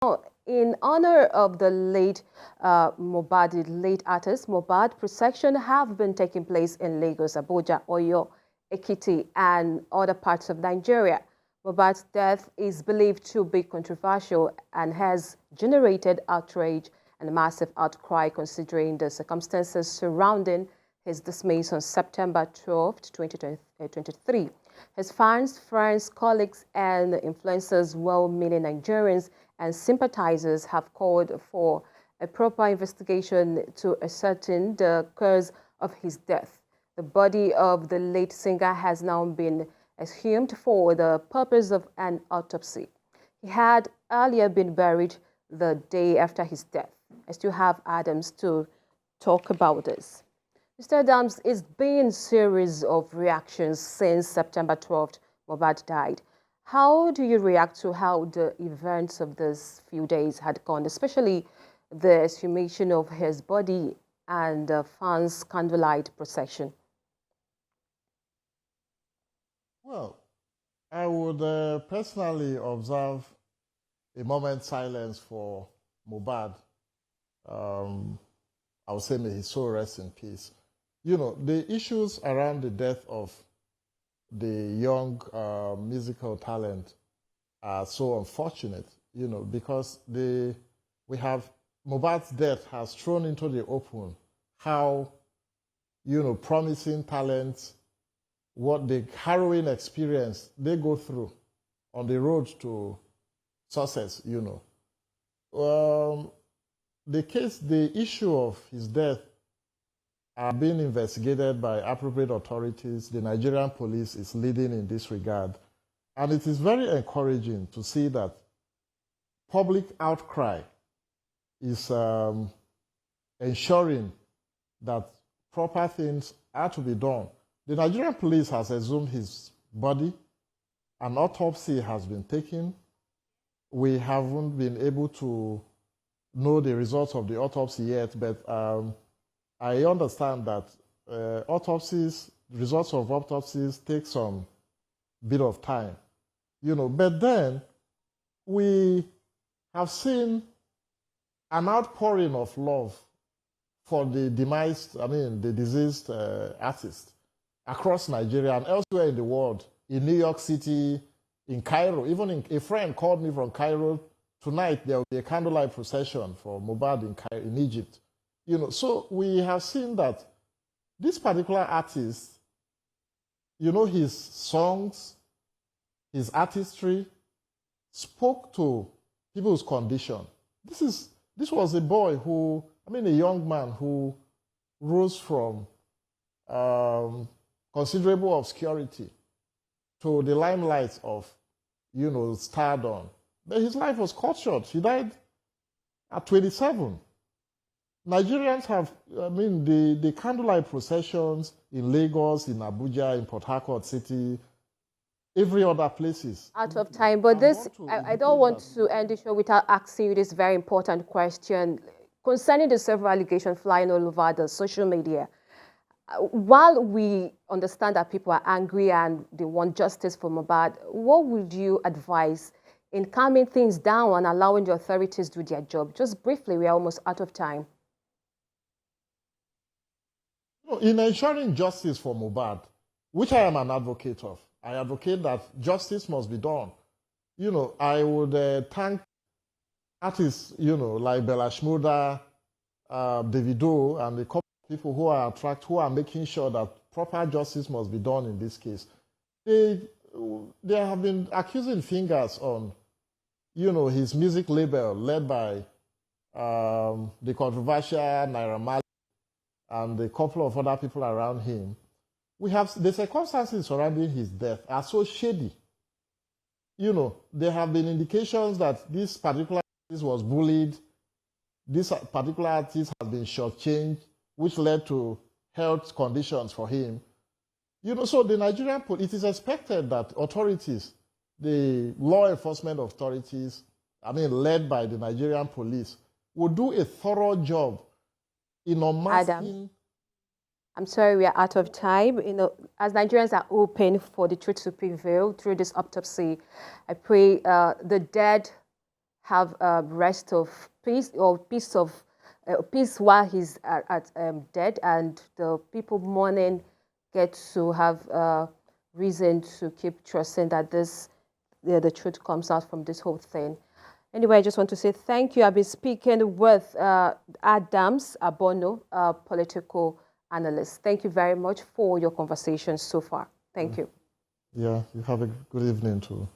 In honor of the late Mohbad, the late artist Mohbad, procession have been taking place in Lagos, Abuja, Oyo, Ekiti, and other parts of Nigeria. Mohbad's death is believed to be controversial and has generated outrage and massive outcry considering the circumstances surrounding his dismissal on September 12, 2023. His fans, friends, colleagues, and influencers, well-meaning Nigerians and sympathizers have called for a proper investigation to ascertain the cause of his death. The body of the late singer has now been exhumed for the purpose of an autopsy. He had earlier been buried the day after his death. I still have Adams to talk about this. Mr. Adams, it's been a series of reactions since September 12th, Mohbad died. How do you react to how the events of these few days had gone, especially the exhumation of his body and the fans' candlelight procession? Well, I would personally observe a moment's silence for Mohbad. I would say may his soul rest in peace. You know, the issues around the death of the young musical talent are so unfortunate, you know, because Mohbad's death has thrown into the open how, you know, promising talents, what the harrowing experience they go through on the road to success, you know. The issue of his death are being investigated by appropriate authorities. The Nigerian police is leading in this regard. And it is very encouraging to see that public outcry is ensuring that proper things are to be done. The Nigerian police has exhumed his body. An autopsy has been taken. We haven't been able to know the results of the autopsy yet, but I understand that results of autopsies take some bit of time, you know. But then we have seen an outpouring of love for the the deceased artist across Nigeria and elsewhere in the world, in New York City, in Cairo. A friend called me from Cairo. Tonight there will be a candlelight procession for Mohbad in Egypt. You know, so we have seen that this particular artist, you know, his songs, his artistry spoke to people's condition. This was a boy who, a young man who rose from considerable obscurity to the limelight of, you know, stardom. But his life was cut short. He died at 27. Nigerians have, the candlelight processions in Lagos, in Abuja, in Port Harcourt City, every other places. Out of time, but I don't want to end the show without asking you this very important question concerning the several allegations flying all over the social media. While we understand that people are angry and they want justice for Mohbad, what would you advise in calming things down and allowing the authorities do their job? Just briefly, we are almost out of time. In ensuring justice for Mohbad, which I am an advocate of, I advocate that justice must be done. You know, I would thank artists, you know, like Bella Shmurda, Davido, and the couple of people who are making sure that proper justice must be done in this case. They have been accusing fingers on, you know, his music label led by the controversial Naira Marley and a couple of other people around him. The circumstances surrounding his death are so shady. You know, there have been indications that this particular artist was bullied, this particular artist has been shortchanged, which led to health conditions for him. You know, so the Nigerian police, it is expected that authorities, the law enforcement authorities, led by the Nigerian police, will do a thorough job in unmasking. Adam, I'm sorry, we are out of time. You know, as Nigerians are open for the truth to prevail through this autopsy, I pray the dead have rest of peace, or peace while he's dead, and the people mourning get to have reason to keep trusting that the truth comes out from this whole thing. Anyway, I just want to say thank you. I've been speaking with Adams Abono, a political analyst. Thank you very much for your conversation so far. Thank you. Yeah, you have a good evening too.